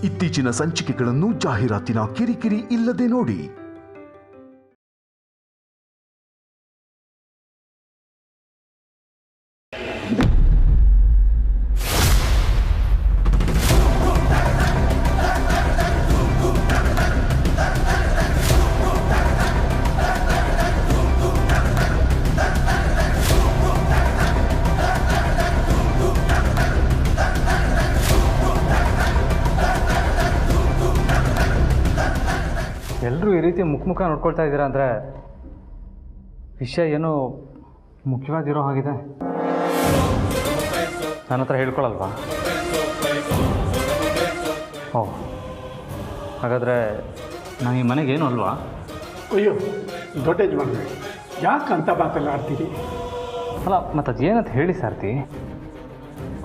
ಇತ್ತೀಚಿನ ಸಂಚಿಕೆಗಳನ್ನು ಜಾಹೀರಾತಿನ ಕಿರಿಕಿರಿ ಇಲ್ಲದೆ ನೋಡಿ. ಎಲ್ಲರೂ ಈ ರೀತಿ ಮುಖ ನೋಡ್ಕೊಳ್ತಾ ಇದ್ದೀರಾ ಅಂದರೆ ವಿಷಯ ಏನೋ ಮುಖ್ಯವಾಗಿರೋ ಹಾಗಿದೆ. ನನ್ನ ಹತ್ರ ಹೇಳ್ಕೊಳಲ್ವಾ? ಓಹ್, ಹಾಗಾದರೆ ನಾನು ಈ ಮನೆಗೇನು ಅಲ್ವಾ? ಅಯ್ಯೋ ದೊಡ್ಡ ಯಜಮಾನ್ರೆ, ಯಾಕೆ ಅಂತ ಮಾತೆಲ್ಲ ಆಡ್ತೀರಿ? ಅಲ್ಲ, ಮತ್ತು ಅದೇನಂತ ಹೇಳಿ ಸಾರ್ತಿ.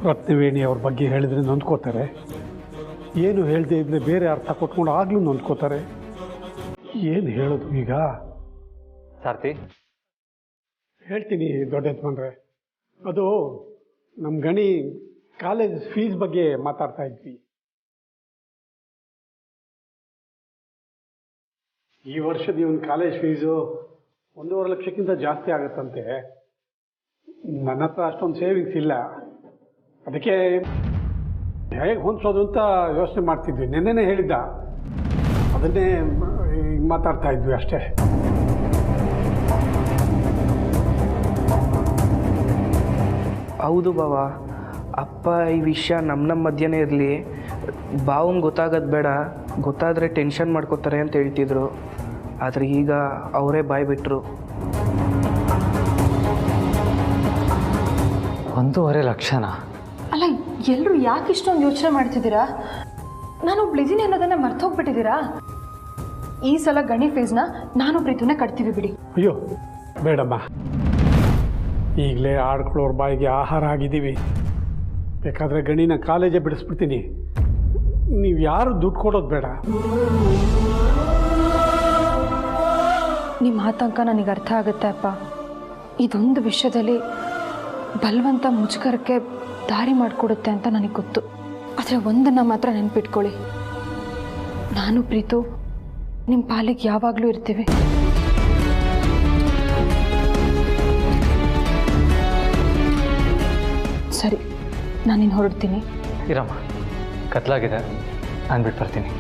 ರತ್ನವೇಣಿ ಅವ್ರ ಬಗ್ಗೆ ಹೇಳಿದ್ರೆ ನೊಂದ್ಕೋತಾರೆ, ಏನು ಹೇಳದೆ ಇದ್ದರೆ ಬೇರೆ ಅರ್ಥ ಕೊಟ್ಕೊಂಡು ಆಗಲೂ ನೊಂದ್ಕೋತಾರೆ. ಏನು ಹೇಳೋದು ಈಗ? ಸಾರ್ತಿ, ಹೇಳ್ತೀನಿ ದೊಡ್ಡ ಯಜಮಾನ್ರೆ. ಅದು ನಮ್ಮ ಗಣಿ ಕಾಲೇಜ್ ಫೀಸ್ ಬಗ್ಗೆ ಮಾತಾಡ್ತಾ ಇದ್ವಿ. ಈ ವರ್ಷದ ಇವನ್ ಕಾಲೇಜ್ ಫೀಸು 1.5 ಲಕ್ಷಕ್ಕಿಂತ ಜಾಸ್ತಿ ಆಗುತ್ತಂತೆ. ನನ್ನ ಹತ್ರ ಅಷ್ಟೊಂದು ಸೇವಿಂಗ್ಸ್ ಇಲ್ಲ, ಅದಕ್ಕೆ ಹೇಗೆ ಹೊಂದಿಸೋದು ಅಂತ ಯೋಚನೆ ಮಾಡ್ತಿದ್ವಿ. ನೆನ್ನೆನೇ ಹೇಳಿದ್ದ, ಅದನ್ನೇ ಮಾತಾಡ್ತಾ ಇದ್ವಿ ಅಷ್ಟೇ. ಹೌದು ಬಾವ, ಅಪ್ಪ ಈ ವಿಷಯ ನಮ್ಮ ಮಧ್ಯನೇ ಇರಲಿ, ಬಾವಂಗೆ ಗೊತ್ತಾಗೋದು ಬೇಡ, ಗೊತ್ತಾದರೆ ಟೆನ್ಷನ್ ಮಾಡ್ಕೋತಾರೆ ಅಂತ ಹೇಳ್ತಿದ್ರು. ಆದರೆ ಈಗ ಅವರೇ ಬಾಯ್ ಬಿಟ್ಟರು. 1.5 ಲಕ್ಷನಾ? ಅಲ್ಲ, ಎಲ್ಲರೂ ಯಾಕೆ ಇಷ್ಟೊಂದು ಯೋಚನೆ ಮಾಡ್ತಿದ್ದೀರಾ? ನಾನು ಒಬ್ಳಿದ್ದೀನಿ ಅನ್ನೋದನ್ನು ಮರ್ತೋಗ್ಬಿಟ್ಟಿದ್ದೀರಾ? ಈ ಸಲ ಗಣಿ ಫೀಸ್ನ ನಾನು ಪ್ರೀತಿನೇ ಕಟ್ತೀವಿ ಬಿಡಿ. ಅಯ್ಯೋ ಬೇಡಮ್ಮ, ಈಗಲೇ ಆಡ್ಕೊಳ್ಳೋರ ಬಾಯಿಗೆ ಆಹಾರ ಆಗಿದ್ದೀವಿ. ಬೇಕಾದರೆ ಗಣಿನ ಕಾಲೇಜೇ ಬಿಡಿಸ್ಬಿಡ್ತೀನಿ. ನೀವು ಯಾರು ದುಡ್ಡು ಕೊಡೋದು ಬೇಡ. ನಿಮ್ಮ ಆತಂಕ ನನಗೆ ಅರ್ಥ ಆಗುತ್ತೆ ಅಪ್ಪ. ಇದೊಂದು ವಿಷಯದಲ್ಲಿ ಬಲವಂತ ಮುಜುಗರಕ್ಕೆ ದಾರಿ ಮಾಡಿಕೊಡುತ್ತೆ ಅಂತ ನನಗೆ ಗೊತ್ತು. ಆದರೆ ಒಂದನ್ನು ಮಾತ್ರ ನೆನ್ಪಿಟ್ಕೊಳ್ಳಿ, ನಾನು ಪ್ರೀತು ನಿಮ್ಮ ಪಾಲಿಗೆ ಯಾವಾಗಲೂ ಇರ್ತೀವಿ. ಸರಿ, ನಾನಿನ್ನು ಹೊರಡ್ತೀನಿ. ಇರಮ್ಮ, ಕತ್ಲಾಗಿದೆ, ನಾನು ಬಿಟ್ಟು ಬರ್ತೀನಿ.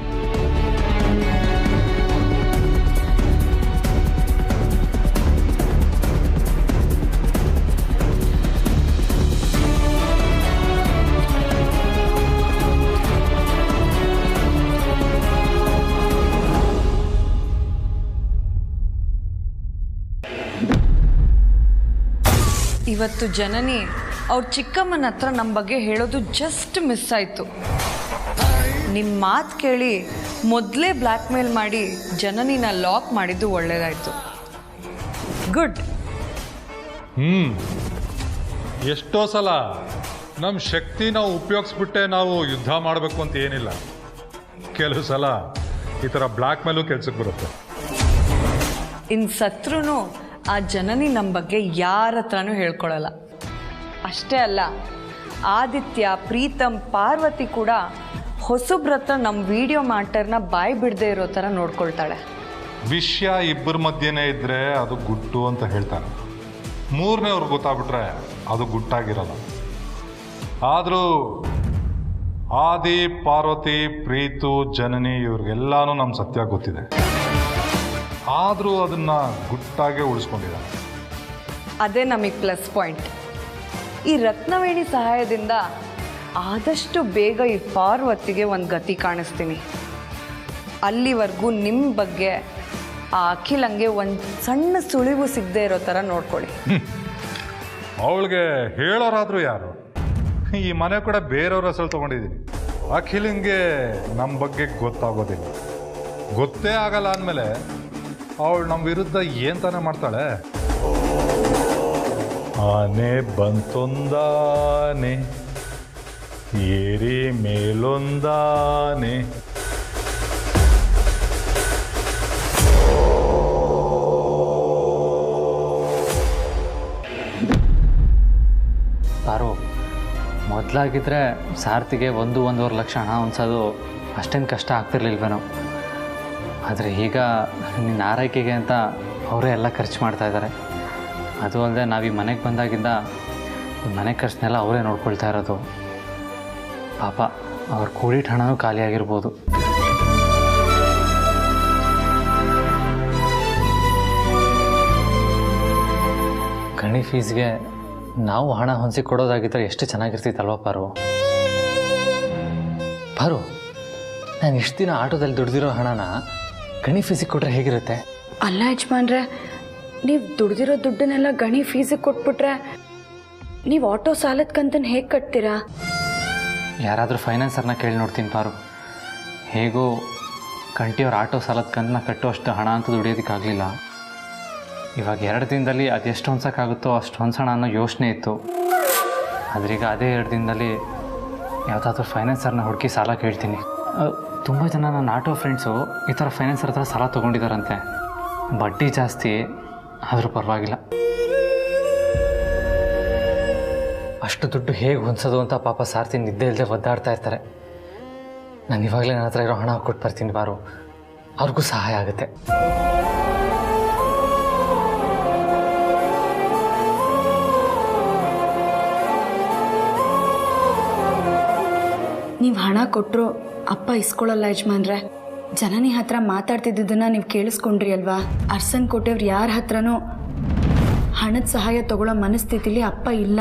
ಇವತ್ತು ಜನನಿ ಅವ್ರ ಚಿಕ್ಕಮ್ಮನ ಹತ್ರ ನಮ್ಮ ಬಗ್ಗೆ ಹೇಳೋದು ಜಸ್ಟ್ ಮಿಸ್ ಆಯಿತು. ನಿಮ್ಮ ಮಾತು ಕೇಳಿ ಮೊದಲೇ ಬ್ಲ್ಯಾಕ್ ಮೇಲ್ ಮಾಡಿ ಜನನಿನ ಲಾಕ್ ಮಾಡಿದ್ದು ಒಳ್ಳೆಯದಾಯಿತು. ಗುಡ್. ಎಷ್ಟೋ ಸಲ ನಮ್ಮ ಶಕ್ತಿ ನಾವು ಉಪಯೋಗಿಸ್ಬಿಟ್ಟೆ ನಾವು ಯುದ್ಧ ಮಾಡಬೇಕು ಅಂತ ಏನಿಲ್ಲ. ಕೆಲವು ಸಲ ಈ ಥರ ಬ್ಲ್ಯಾಕ್ ಮೇಲೂ ಕೆಲ್ಸಕ್ಕೆ ಬರುತ್ತೆ. ಇನ್ನು ಸತ್ರೂ ಆ ಜನನಿ ನಮ್ಮ ಬಗ್ಗೆ ಯಾರ ಹತ್ರನೂ ಹೇಳ್ಕೊಳಲ್ಲ. ಅಷ್ಟೇ ಅಲ್ಲ, ಆದಿತ್ಯ, ಪ್ರೀತಮ್, ಪಾರ್ವತಿ ಕೂಡ ಹೊಸಬ್ರತ್ರ ನಮ್ಮ ವಿಡಿಯೋ ಮ್ಯಾಟರ್ನ ಬಾಯಿ ಬಿಡದೆ ಇರೋ ಥರ ನೋಡ್ಕೊಳ್ತಾಳೆ. ವಿಷಯ ಇಬ್ಬರ ಮಧ್ಯೆನೇ ಇದ್ದರೆ ಅದು ಗುಟ್ಟು ಅಂತ ಹೇಳ್ತಾರೆ. ಮೂರನೇವ್ರಿಗೆ ಗೊತ್ತಾಗ್ಬಿಟ್ರೆ ಅದು ಗುಟ್ಟಾಗಿರಲ್ಲ. ಆದರೂ ಆದಿ, ಪಾರ್ವತಿ, ಪ್ರೀತು, ಜನನಿ ಇವ್ರಿಗೆಲ್ಲಾನು ನಮ್ಮ ಸತ್ಯ ಗೊತ್ತಿದೆ. ಆದರೂ ಅದನ್ನು ಗುಟ್ಟಾಗೆ ಉಳಿಸ್ಕೊಂಡಿದ್ದಾರೆ. ಅದೇ ನಮಗೆ ಪ್ಲಸ್ ಪಾಯಿಂಟ್. ಈ ರತ್ನವೇಣಿ ಸಹಾಯದಿಂದ ಆದಷ್ಟು ಬೇಗ ಈ ಪಾರ್ವತಿಗೆ ಒಂದು ಗತಿ ಕಾಣಿಸ್ತೀನಿ. ಅಲ್ಲಿವರೆಗೂ ನಿಮ್ಮ ಬಗ್ಗೆ ಆ ಅಖಿಲಂಗೆ ಒಂದು ಸಣ್ಣ ಸುಳಿವು ಸಿಗದೆ ಇರೋ ಥರ ನೋಡ್ಕೊಳ್ಳಿ. ಅವಳಿಗೆ ಹೇಳೋರಾದರೂ ಯಾರು? ಈ ಮನೆ ಕೂಡ ಬೇರೆಯವ್ರ ಹೆಸರು ತೊಗೊಂಡಿದ್ದೀನಿ. ಅಖಿಲಂಗೆ ನಮ್ಮ ಬಗ್ಗೆ ಗೊತ್ತಾಗೋದಿಲ್ಲ. ಗೊತ್ತೇ ಆಗಲ್ಲ ಅಂದಮೇಲೆ ಅವಳು ನಮ್ಮ ವಿರುದ್ಧ ಏನು ತಾನೇ ಮಾಡ್ತಾಳೆ? ಆನೆ ಬಂತೊಂದಾನೆ, ಏರಿ ಮೇಲೊಂದಾನೆ. ಪಾರು, ಮೊದಲಾಗಿದ್ದರೆ ಸಾರ್ತಿಗೆ 1-1.5 ಲಕ್ಷ ಹಣ ಹೊಂದ್ಸೋದು ಅಷ್ಟೇನು ಕಷ್ಟ ಆಗ್ತಿರ್ಲಿಲ್ವೇನೋ. ಆದರೆ ಈಗ ನಿನ್ನ ಆರೈಕೆಗೆ ಅಂತ ಅವರೇ ಎಲ್ಲ ಖರ್ಚು ಮಾಡ್ತಾಯಿದ್ದಾರೆ. ಅದು ಅಲ್ಲದೆ ನಾವು ಈ ಮನೆಗೆ ಬಂದಾಗಿಂದ ಈ ಮನೆ ಖರ್ಚನ್ನೆಲ್ಲ ಅವರೇ ನೋಡ್ಕೊಳ್ತಾ ಇರೋದು. ಪಾಪ ಅವ್ರ ಕೂಡಿಟ್ಟ ಹಣನೂ ಖಾಲಿಯಾಗಿರ್ಬೋದು. ಗಣಿ ಫೀಸ್ಗೆ ನಾವು ಹಣ ಹೊಂದಿಸಿ ಕೊಡೋದಾಗಿದ್ದರೆ ಎಷ್ಟು ಚೆನ್ನಾಗಿರ್ತಿತ್ತಲ್ವ ಪಾರು. ನಾನು ಇಷ್ಟು ದಿನ ಆಟೋದಲ್ಲಿ ದುಡ್ದಿರೋ ಹಣನ ಗಣಿ ಫೀಸಿಗೆ ಕೊಟ್ಟರೆ ಹೇಗಿರುತ್ತೆ? ಅಲ್ಲ ಯಜಮಾನ್ರೆ, ನೀವು ದುಡ್ದಿರೋ ದುಡ್ಡನ್ನೆಲ್ಲ ಗಣಿ ಫೀಸಿಗೆ ಕೊಟ್ಬಿಟ್ರೆ ನೀವು ಆಟೋ ಸಾಲದ ಕಂತನ್ನು ಹೇಗೆ ಕಟ್ತೀರಾ? ಯಾರಾದರೂ ಫೈನಾನ್ಸರ್ನ ಕೇಳಿ ನೋಡ್ತೀನಿ ಪಾರು. ಹೇಗೋ ಕಂಟಿಯವ್ರ ಆಟೋ ಸಾಲದ ಕಂತನ್ನ ಕಟ್ಟುವಷ್ಟು ಹಣ ಅಂತೂ ದುಡಿಯೋದಕ್ಕಾಗಲಿಲ್ಲ. ಇವಾಗ 2 ದಿನದಲ್ಲಿ ಅದೆಷ್ಟು ಹೊಂದ್ಸೋಕ್ಕಾಗುತ್ತೋ ಅಷ್ಟು ಹೊಂದ್ಸೋಣ ಅನ್ನೋ ಯೋಚನೆ ಇತ್ತು. ಆದ್ರೀಗ ಅದೇ 2 ದಿನದಲ್ಲಿ ಯಾವುದಾದ್ರೂ ಫೈನಾನ್ಸರ್ನ ಹುಡುಕಿ ಸಾಲ ಕೇಳ್ತೀನಿ. ತುಂಬ ಜನ ನನ್ನ ಆಟೋ ಫ್ರೆಂಡ್ಸು ಈ ಥರ ಫೈನಾನ್ಸರ್ ಹತ್ರ ಸಾಲ ತೊಗೊಂಡಿದ್ದಾರಂತೆ. ಬಡ್ಡಿ ಜಾಸ್ತಿ ಆದರೂ ಪರವಾಗಿಲ್ಲ. ಅಷ್ಟು ದುಡ್ಡು ಹೇಗೆ ಹೊಂದ್ಸೋದು ಅಂತ ಪಾಪ ಸಾರ್ತಿ ನಿದ್ದೆ ಇಲ್ಲದೆ ಒದ್ದಾಡ್ತಾ ಇರ್ತಾರೆ. ನಾನು ಇವಾಗಲೇ ನನ್ನ ಹತ್ರ ಇರೋ ಹಣ ಕೊಟ್ಟು ಬರ್ತೀನಿ ಬಾರು, ಅವ್ರಿಗೂ ಸಹಾಯ ಆಗುತ್ತೆ. ನೀವು ಹಣ ಕೊಟ್ಟರು ಅಪ್ಪ ಇಸ್ಕೊಳ್ಳಲ್ಲ ಯಜಮಾನ್ರೆ. ಜನನಿ ಹತ್ರ ಮಾತಾಡ್ತಿದ್ದದನ್ನ ನೀವು ಕೇಳಿಸ್ಕೊಂಡ್ರಿ ಅಲ್ವಾ? ಅರ್ಸನ್ ಕೋಟೆಯವ್ರು ಯಾರ ಹತ್ರನೂ ಹಣದ ಸಹಾಯ ತಗೊಳ್ಳೋ ಮನಸ್ಥಿತಿಲಿ ಅಪ್ಪ ಇಲ್ಲ.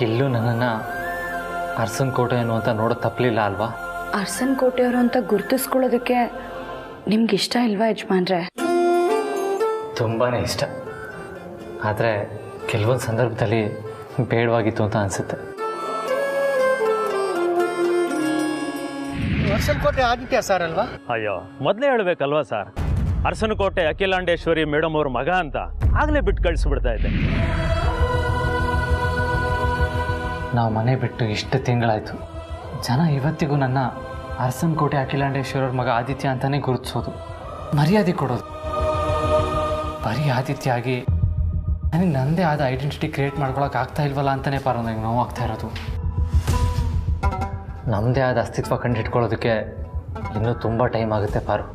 ಎಲ್ಲೂ ನನ್ನನ್ನು ಅರ್ಸನ್ ಕೋಟೆ ಅನ್ನುವಂತ ನೋಡೋದು ತಪ್ಪಲಿಲ್ಲ ಅಲ್ವಾ? ಅರ್ಸನ್ ಕೋಟೆಯವರು ಅಂತ ಗುರ್ತಿಸ್ಕೊಳ್ಳೋದಕ್ಕೆ ನಿಮ್ಗೆ ಇಷ್ಟ ಇಲ್ವಾ ಯಜಮಾನ್ರೆ? ತುಂಬಾ ಇಷ್ಟ. ಆದರೆ ಕೆಲವೊಂದು ಸಂದರ್ಭದಲ್ಲಿ ಬೇಡವಾಗಿತ್ತು ಅಂತ ಅನಿಸುತ್ತೆ. ಅರಸನಕೋಟೆ ಆದಿತ್ಯ ಸರ್ ಅಲ್ವಾ? ಅಯ್ಯೋ, ಮೊದಲೇ ಹೇಳಬೇಕಲ್ವಾ ಸರ್, ಅರಸನಕೋಟೆ ಅಖಿಲಾಂಡೇಶ್ವರಿ ಮೇಡಮ್ ಅವ್ರ ಮಗ ಅಂತ ಆಗಲೇ ಬಿಟ್ಟು ಕಳಿಸ್ಬಿಡ್ತಾ ಇದ್ದೆ. ನಾವು ಮನೆ ಬಿಟ್ಟು ಇಷ್ಟು ತಿಂಗಳಾಯಿತು. ಜನ ಇವತ್ತಿಗೂ ನನ್ನ ಅರಸನಕೋಟೆ ಅಖಿಲಾಂಡೇಶ್ವರವ್ರ ಮಗ ಆದಿತ್ಯ ಅಂತಲೇ ಗುರುತಿಸೋದು, ಮರ್ಯಾದೆ ಕೊಡೋದು. ಬರೀ ಆದಿತ್ಯ ಆಗಿ ನನಗೆ ನನ್ನದೇ ಆದ ಐಡೆಂಟಿಟಿ ಕ್ರಿಯೇಟ್ ಮಾಡ್ಕೊಳಕ್ಕೆ ಆಗ್ತಾ ಇಲ್ವಲ್ಲ ಅಂತಲೇ ಪಾರು ನನಗೆ ನೋವಾಗ್ತಾ ಇರೋದು. ನಮ್ಮದೇ ಆದ ಅಸ್ತಿತ್ವ ಕಂಡುಹಿಡ್ಕೊಳ್ಳೋದಕ್ಕೆ ಇನ್ನೂ ತುಂಬ ಟೈಮ್ ಆಗುತ್ತೆ ಪಾರು.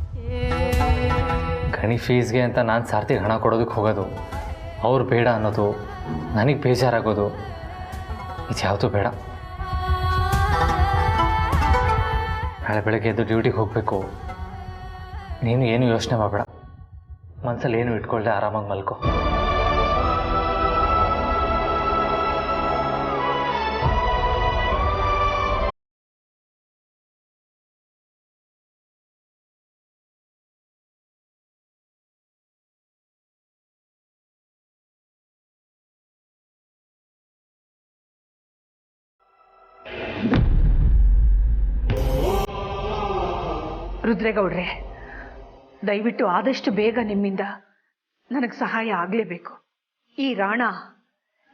ಗಣಿ ಫೀಸ್ಗೆ ಅಂತ ನಾನು ಸಾರ್ತಿಗೆ ಹಣ ಕೊಡೋದಕ್ಕೆ ಹೋಗೋದು, ಅವ್ರು ಬೇಡ ಅನ್ನೋದು, ನನಗೆ ಬೇಜಾರಾಗೋದು, ಇದು ಯಾವುದೂ ಬೇಡ. ನಾಳೆ ಬೆಳಗ್ಗೆ ಎದ್ದು ಡ್ಯೂಟಿಗೆ ಹೋಗಬೇಕು. ನೀನು ಏನು ಯೋಚನೆ ಮಾಡಬೇಡ, ಮನಸ್ಸಲ್ಲಿ ಏನು ಇಟ್ಕೊಳ್ಳದೆ ಆರಾಮಾಗಿ ಮಲ್ಕೋ. ರುದ್ರೇಗೌಡ್ರೆ, ದಯವಿಟ್ಟು ಆದಷ್ಟು ಬೇಗ ನಿಮ್ಮಿಂದ ನನಗೆ ಸಹಾಯ ಆಗಲೇಬೇಕು. ಈ ರಾಣ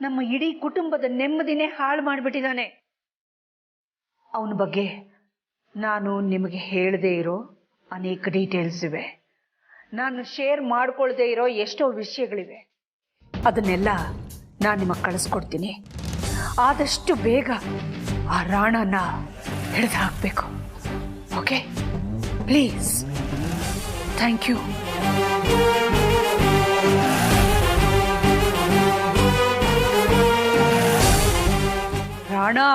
ನಮ್ಮ ಇಡೀ ಕುಟುಂಬದ ನೆಮ್ಮದಿನೇ ಹಾಳು ಮಾಡಿಬಿಟ್ಟಿದ್ದಾನೆ. ಅವನ ಬಗ್ಗೆ ನಾನು ನಿಮಗೆ ಹೇಳದೇ ಇರೋ ಅನೇಕ ಡೀಟೇಲ್ಸ್ ಇವೆ. ನಾನು ಶೇರ್ ಮಾಡ್ಕೊಳ್ದೇ ಇರೋ ಎಷ್ಟೋ ವಿಷಯಗಳಿವೆ. ಅದನ್ನೆಲ್ಲ ನಾನು ನಿಮಗೆ ಕಳಿಸ್ಕೊಡ್ತೀನಿ. ಆದಷ್ಟು ಬೇಗ ಆ ರಾಣನ ಹಿಡಿದು ಹಾಕಬೇಕು. Okay, please. Thank you. Rana,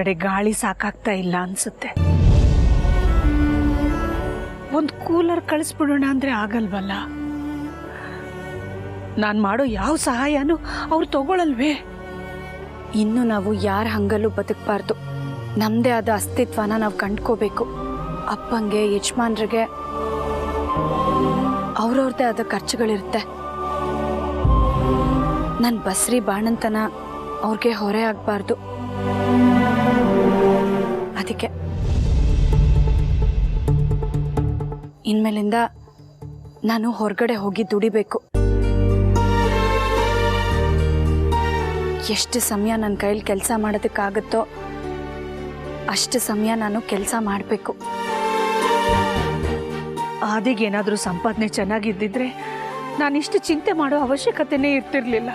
ಒಳಗಡೆ ಗಾಳಿ ಸಾಕಾಗ್ತಾ ಇಲ್ಲ ಅನ್ಸುತ್ತೆ. ಒಂದು ಕೂಲರ್ ಕಳಿಸ್ಬಿಡೋಣ ಅಂದ್ರೆ ಆಗಲ್ವಲ್ಲ. ನಾನು ಮಾಡೋ ಯಾವ ಸಹಾಯನೂ ಅವ್ರು ತಗೊಳಲ್ವೇ? ಇನ್ನು ನಾವು ಯಾರ ಹಂಗಲ್ಲೂ ಬದುಕಬಾರ್ದು. ನಮ್ಮದೇ ಆದ ಅಸ್ತಿತ್ವನ ನಾವು ಕಂಡ್ಕೋಬೇಕು. ಅಪ್ಪಂಗೆ ಯಜಮಾನ್ರಿಗೆ ಅವ್ರವ್ರದ್ದೇ ಆದ ಖರ್ಚುಗಳಿರುತ್ತೆ. ನನ್ನ ಬಸ್ರಿ ಬಾಣಂತನ ಅವ್ರಿಗೆ ಹೊರೆ ಆಗಬಾರ್ದು. ಅದಕ್ಕೆ ಇನ್ಮೇಲಿಂದ ನಾನು ಹೊರಗಡೆ ಹೋಗಿ ದುಡಿಬೇಕು. ಎಷ್ಟು ಸಮಯ ನನ್ನ ಕೈಲಿ ಕೆಲಸ ಮಾಡೋದಕ್ಕಾಗುತ್ತೋ ಅಷ್ಟು ಸಮಯ ನಾನು ಕೆಲಸ ಮಾಡಬೇಕು. ಆದಿಗೇನಾದರೂ ಸಂಪಾದನೆ ಚೆನ್ನಾಗಿದ್ದಿದ್ರೆ ನಾನಿಷ್ಟು ಚಿಂತೆ ಮಾಡೋ ಅವಶ್ಯಕತೆನೇ ಇರ್ತಿರ್ಲಿಲ್ಲ.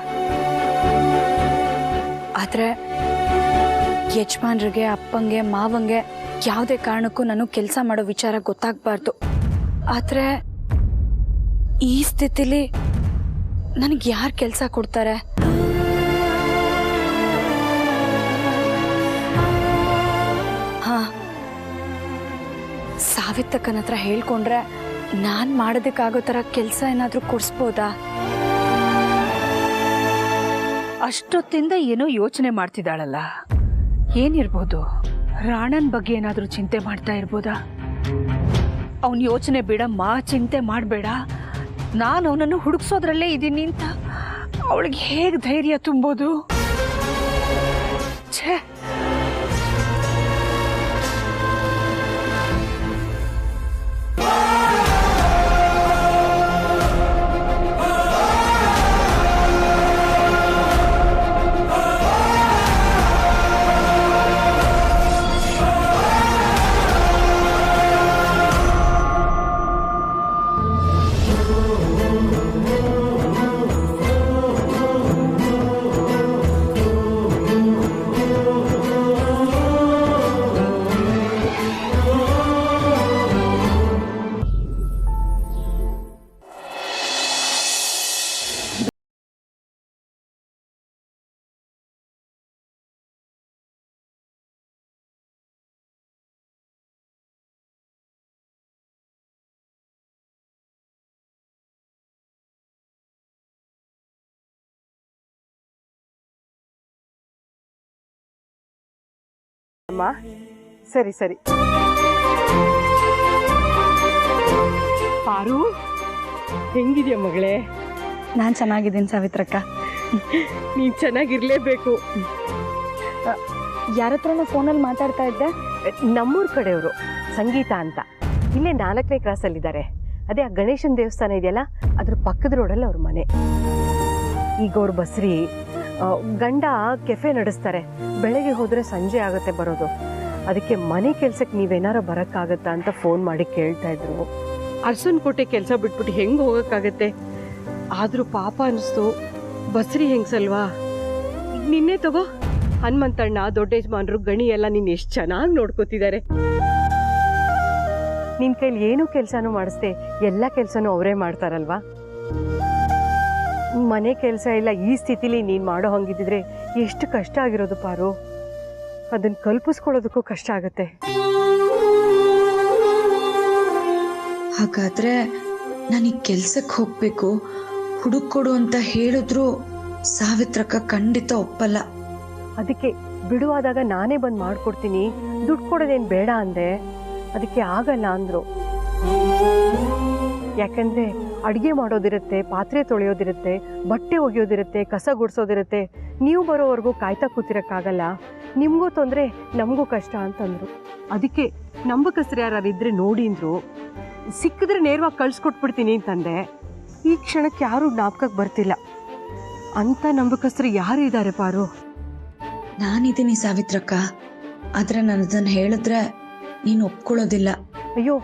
ಆದರೆ ಯಜಮಾನ್ರಿಗೆ, ಅಪ್ಪಂಗೆ, ಮಾವಂಗೆ ಯಾವುದೇ ಕಾರಣಕ್ಕೂ ನಾನು ಕೆಲಸ ಮಾಡೋ ವಿಚಾರ ಗೊತ್ತಾಗಬಾರ್ದು. ಆದರೆ ಈ ಸ್ಥಿತಿಲಿ ನನಗೆ ಯಾರು ಕೆಲಸ ಕೊಡ್ತಾರೆ? ಹಾಂ, ಸಾವಿತ್ತಕ್ಕನ ಹತ್ರ ಹೇಳ್ಕೊಂಡ್ರೆ ನಾನು ಮಾಡೋದಕ್ಕಾಗೋ ಥರ ಕೆಲಸ ಏನಾದರೂ ಕೊಡಿಸ್ಬೋದಾ? ಅಷ್ಟೊತ್ತಿಂದ ಏನೋ ಯೋಚನೆ ಮಾಡ್ತಿದ್ದಾಳಲ್ಲ, ಏನಿರ್ಬೋದು? ರಾಣನ್ ಬಗ್ಗೆ ಏನಾದರೂ ಚಿಂತೆ ಮಾಡ್ತಾ ಇರ್ಬೋದಾ? ಅವನ ಯೋಚನೆ ಬಿಡಮ್ಮ, ಚಿಂತೆ ಮಾಡಬೇಡ, ನಾನು ಅವನನ್ನು ಹುಡುಕ್ಸೋದ್ರಲ್ಲೇ ಇದ್ದೀನಿ ಅಂತ ಅವಳಿಗೆ ಹೇಗೆ ಧೈರ್ಯ ತುಂಬೋದು? ಛೇ, ಅಮ್ಮ, ಸರಿ ಸರಿ. ಪಾರು, ಹೆಂಗಿದ್ಯಾ ಮಗಳೇ? ನಾನು ಚೆನ್ನಾಗಿದ್ದೀನಿ ಸಾವಿತ್ರಕ್ಕ. ನೀನು ಚೆನ್ನಾಗಿರ್ಲೇಬೇಕು. ಯಾರ ಹತ್ರನೂ ಫೋನಲ್ಲಿ ಮಾತಾಡ್ತಾ ಇದ್ದೆ? ನಮ್ಮೂರ ಕಡೆಯವರು, ಸಂಗೀತ ಅಂತ, ಇಲ್ಲೇ 4ನೇ ಕ್ರಾಸಲ್ಲಿದ್ದಾರೆ. ಅದೇ ಆ ಗಣೇಶನ ದೇವಸ್ಥಾನ ಇದೆಯಲ್ಲ, ಅದ್ರ ಪಕ್ಕದ ರೋಡಲ್ಲಿ ಅವ್ರ ಮನೆ. ಈಗ ಅವ್ರ ಬಸ್ರಿ ಗಂಡ ಕೆಫೆ ನಡೆಸ್ತಾರೆ. ಬೆಳಗ್ಗೆ ಹೋದರೆ ಸಂಜೆ ಆಗುತ್ತೆ ಬರೋದು. ಅದಕ್ಕೆ ಮನೆ ಕೆಲ್ಸಕ್ಕೆ ನೀವೇನಾರ ಬರೋಕ್ಕಾಗತ್ತಾ ಅಂತ ಫೋನ್ ಮಾಡಿ ಕೇಳ್ತಾ ಇದ್ರು. ಅರಸನಕೋಟೆ ಕೆಲಸ ಬಿಟ್ಬಿಟ್ಟು ಹೆಂಗೆ ಹೋಗೋಕ್ಕಾಗತ್ತೆ? ಆದರೂ ಪಾಪ ಅನ್ನಿಸ್ತು, ಬಸ್ರಿ ಹೆಂಗ್ಸಲ್ವಾ. ನಿನ್ನೆ ತಗೋ, ಹನುಮಂತಣ್ಣ, ದೊಡ್ಡ ಯಜಮಾನ್ರು, ಗಣಿ ಎಲ್ಲ ನೀನು ಎಷ್ಟು ಚೆನ್ನಾಗಿ ನೋಡ್ಕೋತಿದ್ದಾರೆ. ನಿನ್ನ ಕೈಲಿ ಏನೂ ಕೆಲಸನೂ ಮಾಡಿಸ್ದೆ, ಎಲ್ಲ ಕೆಲಸನೂ ಅವರೇ ಮಾಡ್ತಾರಲ್ವಾ. ಮನೆ ಕೆಲಸ ಎಲ್ಲ ಈ ಸ್ಥಿತಿಲಿ ನೀನು ಮಾಡೋ ಹಂಗಿದ್ದಿದ್ರೆ ಎಷ್ಟು ಕಷ್ಟ ಆಗಿರೋದು ಪಾರು. ಅದನ್ನು ಕಲ್ಪಿಸ್ಕೊಳ್ಳೋದಕ್ಕೂ ಕಷ್ಟ ಆಗುತ್ತೆ. ಹಾಗಾದ್ರೆ ನನಗೆ ಕೆಲ್ಸಕ್ಕೆ ಹೋಗ್ಬೇಕು, ಹುಡುಕೊಡು ಅಂತ ಹೇಳಿದ್ರು ಸಾವಿತ್ರಕ್ಕ ಖಂಡಿತ ಒಪ್ಪಲ್ಲ. ಅದಕ್ಕೆ ಬಿಡುವಾದಾಗ ನಾನೇ ಬಂದು ಮಾಡ್ಕೊಡ್ತೀನಿ, ದುಡ್ಡು ಕೊಡೋದೇನು ಬೇಡ ಅಂದೆ. ಅದಕ್ಕೆ ಆಗಲ್ಲ ಅಂದ್ರು. ಯಾಕಂದ್ರೆ ಅಡುಗೆ ಮಾಡೋದಿರುತ್ತೆ, ಪಾತ್ರೆ ತೊಳೆಯೋದಿರುತ್ತೆ, ಬಟ್ಟೆ ಒಗೆಯೋದಿರುತ್ತೆ, ಕಸ ಗುಡಿಸೋದಿರುತ್ತೆ. ನೀವು ಬರೋವರೆಗೂ ಕಾಯ್ತಾ ಕೂತಿರಕ್ಕಾಗಲ್ಲ, ನಿಮಗೂ ತೊಂದರೆ, ನಮಗೂ ಕಷ್ಟ ಅಂತಂದ್ರು. ಅದಕ್ಕೆ ನಂಬಕಸ್ರು ಯಾರಿದ್ರೆ ನೋಡಿ ಅಂದ್ರು. ಸಿಕ್ಕಿದ್ರೆ ನೇರವಾಗಿ ಕಳ್ಸಿಕೊಟ್ಬಿಡ್ತೀನಿ ಅಂತಂದೆ. ಈ ಕ್ಷಣಕ್ಕೆ ಯಾರೂ ಜ್ಞಾಪಕಕ್ಕೆ ಬರ್ತಿಲ್ಲ. ಅಂತ ನಂಬಕಸ್ರು ಯಾರು ಇದ್ದಾರೆ ಪಾರು? ನಾನಿದ್ದೀನಿ ಸಾವಿತ್ರಕ್ಕ, ಆದ್ರೆ ನಾನು ಅದನ್ನು ಹೇಳಿದ್ರೆ ನೀನು ಒಪ್ಕೊಳ್ಳೋದಿಲ್ಲ. ಅಯ್ಯೋ,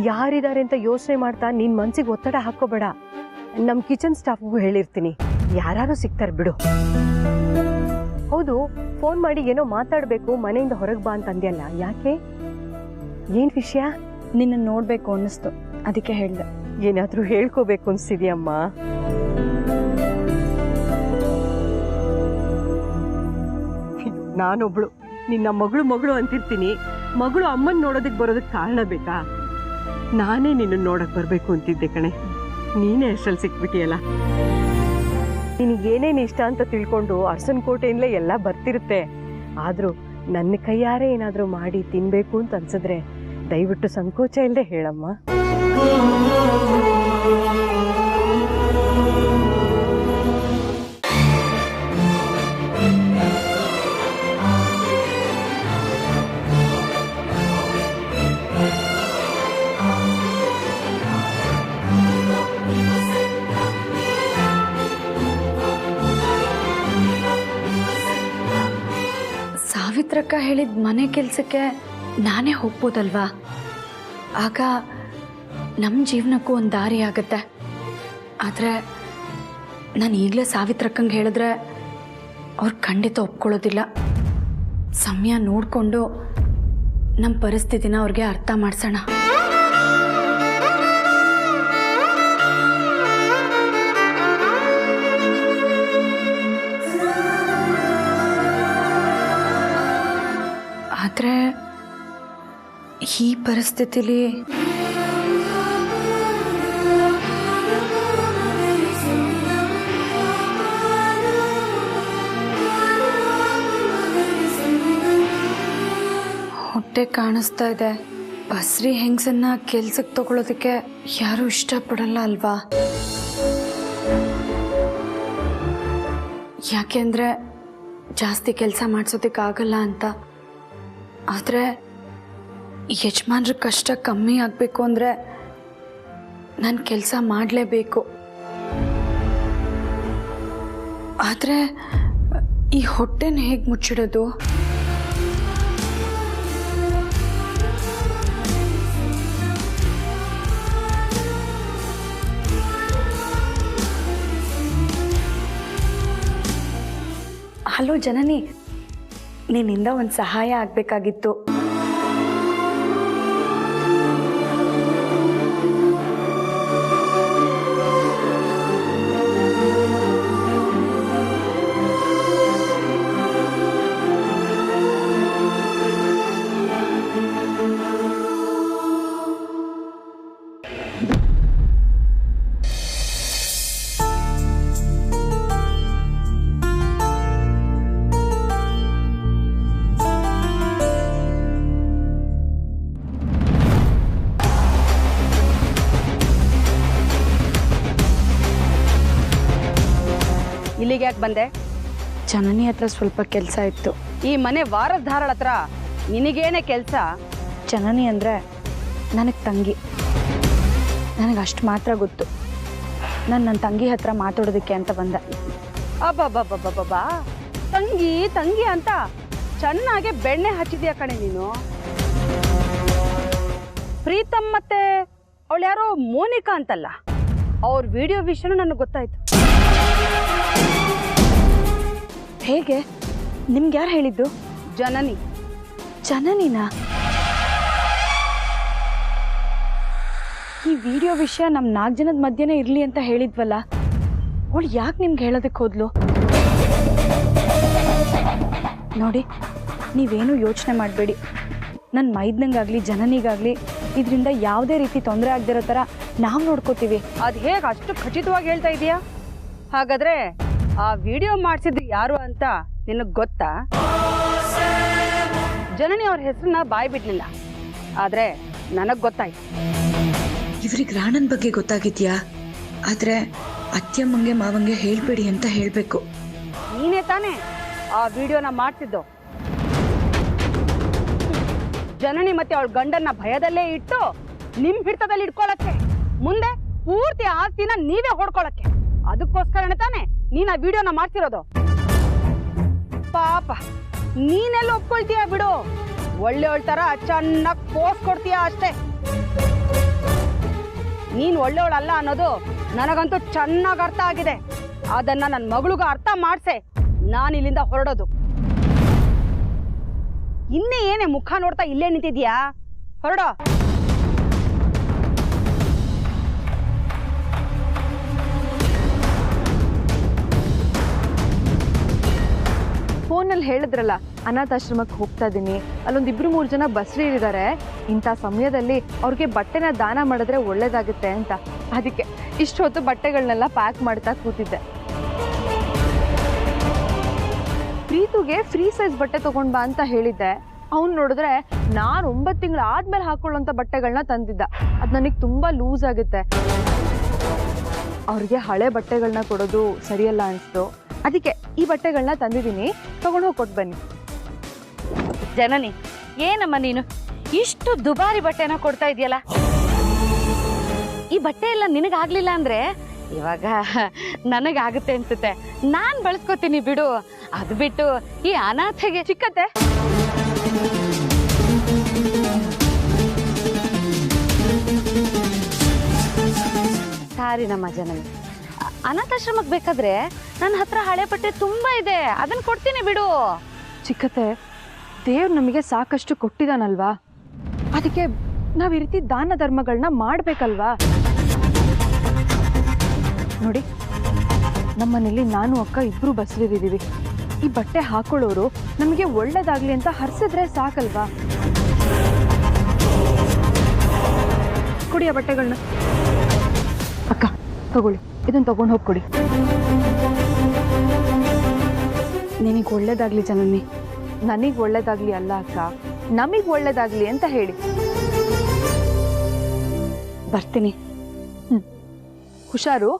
ಯಾರಿದ್ದಾರೆ ಅಂತ ಯೋಚನೆ ಮಾಡ್ತಾ ನಿನ್ನ ಮನ್ಸಿಗೆ ಒತ್ತಡ ಹಾಕೋಬೇಡ. ನಮ್ಮ ಕಿಚನ್ ಸ್ಟಾಫ್ಗೂ ಹೇಳಿರ್ತೀನಿ, ಯಾರು ಸಿಗ್ತಾರೆ ಬಿಡು. ಹೌದು, ಫೋನ್ ಮಾಡಿ ಏನೋ ಮಾತಾಡಬೇಕು, ಮನೆಯಿಂದ ಹೊರಗೆ ಬಾ ಅಂತ ಅಂದ್ಯಲ್ಲ, ಯಾಕೆ? ಏನು ವಿಷಯ? ನಿನ್ನ ನೋಡಬೇಕು ಅನ್ನಿಸ್ತು, ಅದಕ್ಕೆ ಹೇಳಿದೆ. ಏನಾದರೂ ಹೇಳ್ಕೋಬೇಕು ಅನಿಸ್ತಿದ್ಯಮ್ಮ? ನಾನೊಬ್ಳು ನಿನ್ನ ಮಗಳು ಅಂತಿರ್ತೀನಿ, ಮಗಳು ಅಮ್ಮನ ನೋಡೋದಕ್ಕೆ ಬರೋದಕ್ಕೆ ಕಾರಣ ಬೇಕಾ? ನಾನೇ ನಿನ್ನ ನೋಡಕ್ ಬರ್ಬೇಕು ಅಂತಿದ್ದೆ ಕಣೆ, ನೀನೇ ಅಷ್ಟಲ್ಲಿ ಸಿಕ್ಬಿಟ್ಟಿಯಲ್ಲ. ನಿನಗೇನೇನು ಇಷ್ಟ ಅಂತ ತಿಳ್ಕೊಂಡು ಅರಸನಕೋಟೆಯಿಂದಲೇ ಎಲ್ಲ ಬರ್ತಿರುತ್ತೆ. ಆದರೂ ನನ್ನ ಕೈಯಾರೆ ಏನಾದರೂ ಮಾಡಿ ತಿನ್ಬೇಕು ಅಂತ ಅನ್ಸಿದ್ರೆ ದಯವಿಟ್ಟು ಸಂಕೋಚ ಇಲ್ಲದೆ ಹೇಳಮ್ಮ. ಸಾವಿತ್ರಕ್ಕ ಹೇಳಿದ ಮನೆ ಕೆಲಸಕ್ಕೆ ನಾನೇ ಹೋಗ್ಬೋದಲ್ವಾ? ಆಗ ನಮ್ಮ ಜೀವನಕ್ಕೂ ಒಂದು ದಾರಿ ಆಗುತ್ತೆ. ಆದರೆ ನಾನು ಈಗಲೇ ಸಾವಿತ್ರಕ್ಕಂಗೆ ಹೇಳಿದ್ರೆ ಅವ್ರು ಖಂಡಿತ ಒಪ್ಕೊಳ್ಳೋದಿಲ್ಲ. ಸಮಯ ನೋಡಿಕೊಂಡು ನಮ್ಮ ಪರಿಸ್ಥಿತಿನ ಅವ್ರಿಗೆ ಅರ್ಥ ಮಾಡಿಸೋಣ. ಆದರೆ ಈ ಪರಿಸ್ಥಿತಿಲಿ ಹೊಟ್ಟೆ ಕಾಣಿಸ್ತಾ ಇದೆ. ಬಸ್ರಿ ಹೆಂಗಸನ್ನ ಕೆಲ್ಸಕ್ಕೆ ತಗೊಳ್ಳೋದಕ್ಕೆ ಯಾರೂ ಇಷ್ಟಪಡಲ್ಲ ಅಲ್ವಾ? ಯಾಕೆಂದ್ರೆ ಜಾಸ್ತಿ ಕೆಲಸ ಮಾಡಿಸೋದಕ್ಕಾಗಲ್ಲ ಅಂತ. ಆದರೆ ಯಜಮಾನ್ರ ಕಷ್ಟ ಕಮ್ಮಿ ಆಗಬೇಕು ಅಂದರೆ ನಾನು ಕೆಲಸ ಮಾಡಲೇಬೇಕು. ಆದರೆ ಈ ಹೊಟ್ಟೆನ ಹೇಗೆ ಮುಚ್ಚಿಡೋದು? ಹಲೋ ಜನನಿ, ನಿನ್ನಿಂದ ಒಂದು ಸಹಾಯ ಆಗಬೇಕಾಗಿತ್ತು. ಇಲ್ಲಿಗೆ ಯಾಕೆ ಬಂದೆ? ಜನನಿ ಹತ್ರ ಸ್ವಲ್ಪ ಕೆಲಸ ಇತ್ತು. ಈ ಮನೆ ವಾರಧಾರಳ ಹತ್ರ ನಿನಗೇನೆ ಕೆಲಸ? ಜನನಿ ಅಂದರೆ ನನಗೆ ತಂಗಿ. ನನಗೆ ಅಷ್ಟು ಮಾತ್ರ ಗೊತ್ತು. ನನ್ನ ತಂಗಿ ಹತ್ರ ಮಾತಾಡೋದಕ್ಕೆ ಅಂತ ಬಂದೆ. ಅಬ್ಬಬ್ಬಬ್ಬಬ್ಬಬ್ಬಾ, ತಂಗಿ ತಂಗಿ ಅಂತ ಚೆನ್ನಾಗಿ ಬೆಣ್ಣೆ ಹಚ್ಚಿದ್ಯಾ ಕಣೆ ನೀನು. ಪ್ರೀತಮ್ ಮತ್ತೆ ಅವಳು ಯಾರೋ ಮೋನಿಕಾ ಅಂತಲ್ಲ, ಅವ್ರ ವಿಡಿಯೋ ವಿಷಯನೂ ನನಗೆ ಗೊತ್ತಾಯ್ತು. ಹೇಗೆ? ನಿಮ್ಗೆ ಯಾರು ಹೇಳಿದ್ದು? ಜನನಿ. ಜನನಿನಾ? ಈ ವಿಡಿಯೋ ವಿಷಯ ನಮ್ಮ 4 ಜನದ ಮಧ್ಯೆನೇ ಇರಲಿ ಅಂತ ಹೇಳಿದ್ವಲ್ಲ, ಅವಳು ಯಾಕೆ ನಿಮ್ಗೆ ಹೇಳೋದಕ್ಕೆ ಹೋದ್ಲು? ನೋಡಿ, ನೀವೇನು ಯೋಚನೆ ಮಾಡಬೇಡಿ. ನನ್ನ ಮೈದ್ನಂಗಾಗಲಿ ಜನನಿಗಾಗಲಿ ಇದರಿಂದ ಯಾವುದೇ ರೀತಿ ತೊಂದರೆ ಆಗದಿರೋ ಥರ ನಾವು ನೋಡ್ಕೋತೀವಿ. ಅದು ಹೇಗೆ ಅಷ್ಟು ಖಚಿತವಾಗಿ ಹೇಳ್ತಾ ಇದೀಯಾ? ಹಾಗಾದ್ರೆ ಆ ವಿಡಿಯೋ ಮಾಡಿಸಿದ್ದು ಯಾರು ಅಂತ ನಿನಗೆ ಗೊತ್ತಾ? ಜನನಿ ಅವ್ರ ಹೆಸರನ್ನ ಬಾಯ್ ಬಿಡ್ಲಿಲ್ಲ, ಆದ್ರೆ ನನಗೆ ಗೊತ್ತಾಯ್ತು. ಇವ್ರಿಗೆ ರಾಣನ್ ಬಗ್ಗೆ ಗೊತ್ತಾಗಿದ್ಯಾ? ಆದ್ರೆ ಅತ್ಯಮ್ಮಂಗೆ ಮಾವಂಗೆ ಹೇಳ್ಬೇಡಿ ಅಂತ ಹೇಳ್ಬೇಕು. ನೀನೇ ತಾನೇ ಆ ವಿಡಿಯೋನ ಮಾಡ್ತಿದ್ದು. ಜನನಿ ಮತ್ತೆ ಅವಳ ಗಂಡನ್ನ ಭಯದಲ್ಲೇ ಇಟ್ಟು ನಿಮ್ ಹಿಡಿತದಲ್ಲಿ ಇಟ್ಕೊಳಕ್ಕೆ, ಮುಂದೆ ಪೂರ್ತಿ ಆಸ್ತಿನ ನೀವೇ ಹೊಡ್ಕೊಳಕ್ಕೆ. ಅದಕ್ಕೋಸ್ಕರನೇ ತಾನೇ ನೀನ್ ಆ ವಿಡಿಯೋನ ಮಾಡ್ತಿರೋದು. ಪಾಪ, ನೀನೆಲ್ಲ ಒಪ್ಕೊಳ್ತೀಯ ಬಿಡು. ಒಳ್ಳೆಯವಳ ತರ ಚೆನ್ನಾಗಿ ಪೋಸ್ ಕೊಡ್ತೀಯ ಅಷ್ಟೇ. ನೀನ್ ಒಳ್ಳೆಯವಳಲ್ಲ ಅನ್ನೋದು ನನಗಂತೂ ಚೆನ್ನಾಗಿ ಅರ್ಥ ಆಗಿದೆ. ಅದನ್ನ ನನ್ನ ಮಗಳಿಗೂ ಅರ್ಥ ಮಾಡ್ಸೆ ನಾನು ಇಲ್ಲಿಂದ ಹೊರಡೋದು. ಇನ್ನೇ ಏನೇ ಮುಖ ನೋಡ್ತಾ ಇಲ್ಲೇ ನಿಂತಿದ್ಯಾ? ಹೊರಡೋ. ಫೋನಲ್ಲಿ ಹೇಳಿದ್ರಲ್ಲ ಅನಾಥಾಶ್ರಮಕ್ಕೆ ಹೋಗ್ತಾ ಇದ್ದೀನಿ, ಅಲ್ಲೊಂದು 2-3 ಜನ ಬಸ್ರಿಯರಿದ್ದಾರೆ, ಇಂಥ ಸಮಯದಲ್ಲಿ ಅವ್ರಿಗೆ ಬಟ್ಟೆನ ದಾನ ಮಾಡಿದ್ರೆ ಒಳ್ಳೇದಾಗುತ್ತೆ ಅಂತ. ಅದಕ್ಕೆ ಇಷ್ಟು ಹೊತ್ತು ಬಟ್ಟೆಗಳನ್ನೆಲ್ಲ ಪ್ಯಾಕ್ ಮಾಡ್ತಾ ಕೂತಿದ್ದೆ. ಪ್ರೀತುಗೆ ಫ್ರೀ ಸೈಜ್ ಬಟ್ಟೆ ತಗೊಂಡ್ ಬಾ ಅಂತ ಹೇಳಿದ್ದೆ. ಅವ್ನು ನೋಡಿದ್ರೆ ನಾನು 9 ತಿಂಗಳು ಆದ್ಮೇಲೆ ಹಾಕೊಳ್ಳೋಂಥ ಬಟ್ಟೆಗಳನ್ನ ತಂದಿದ್ದ. ಅದು ನನಗೆ ತುಂಬಾ ಲೂಸ್ ಆಗುತ್ತೆ. ಅವ್ರಿಗೆ ಹಳೆ ಬಟ್ಟೆಗಳನ್ನ ಕೊಡೋದು ಸರಿಯಲ್ಲ ಅನಿಸ್ತು. ಅದಕ್ಕೆ ಈ ಬಟ್ಟೆಗಳನ್ನ ತಂದಿದ್ದೀನಿ, ತಗೊಂಡು ಹೋಗಿ ಕೊಟ್ಟು ಬನ್ನಿ. ಜನನಿ, ಏನಮ್ಮ ನೀನು ಇಷ್ಟು ದುಬಾರಿ ಬಟ್ಟೆನ ಕೊಡ್ತಾ ಇದೆಯಲ್ಲ? ಈ ಬಟ್ಟೆ ಎಲ್ಲ ನಿನಗಾಗ್ಲಿಲ್ಲ ಅಂದ್ರೆ ಇವಾಗ ನನಗಾಗುತ್ತೆ ಅನ್ಸುತ್ತೆ. ನಾನ್ ಬಳಸ್ಕೊತೀನಿ ಬಿಡು. ಅದು ಬಿಟ್ಟು ಈ ಅನಾಥೆಗೆ ಚಿಕ್ಕತ್ತೆ, ಸಾರಿ ನಮ್ಮ ಜನನಿ. ಅನಾಥಾಶ್ರಮಕ್ಕೆ ಬೇಕಾದ್ರೆ ನನ್ನ ಹತ್ರ ಹಳೆ ಬಟ್ಟೆ ತುಂಬಾ ಇದೆ, ಅದನ್ನ ಕೊಡ್ತೀನಿ ಬಿಡು. ಚಿಕ್ಕತ್ತೆ, ದೇವ್ರು ನಮಗೆ ಸಾಕಷ್ಟು ಕೊಟ್ಟಿದ್ದಾನಲ್ವಾ, ಅದಕ್ಕೆ ನಾವು ಈ ರೀತಿ ದಾನ ಧರ್ಮಗಳನ್ನ ಮಾಡಬೇಕಲ್ವಾ? ನೋಡಿ, ನಮ್ಮನೇಲಿ ನಾನು ಅಕ್ಕ ಇಬ್ರು ಬಸ್ರಿದ್ದೀವಿ. ಈ ಬಟ್ಟೆ ಹಾಕೊಳ್ಳೋರು ನಮಗೆ ಒಳ್ಳೇದಾಗ್ಲಿ ಅಂತ ಹರಿಸಿದ್ರೆ ಸಾಕಲ್ವಾ? ಕೊಡಿ ಆ ಬಟ್ಟೆಗಳನ್ನ. ಅಕ್ಕ ತಗೊಳ್ಳಿ, ಇದನ್ನ ತಗೊಂಡು ಹೋಗ್ಕೊಡಿ. ನಿನಗೆ ಒಳ್ಳೇದಾಗ್ಲಿ ಜನನಿ. ನನಗೆ ಒಳ್ಳೇದಾಗ್ಲಿ ಅಲ್ಲ ಅಕ್ಕ, ನಮಗೆ ಒಳ್ಳೇದಾಗ್ಲಿ ಅಂತ ಹೇಳಿ. ಬರ್ತೀನಿ. ಹುಷಾರು.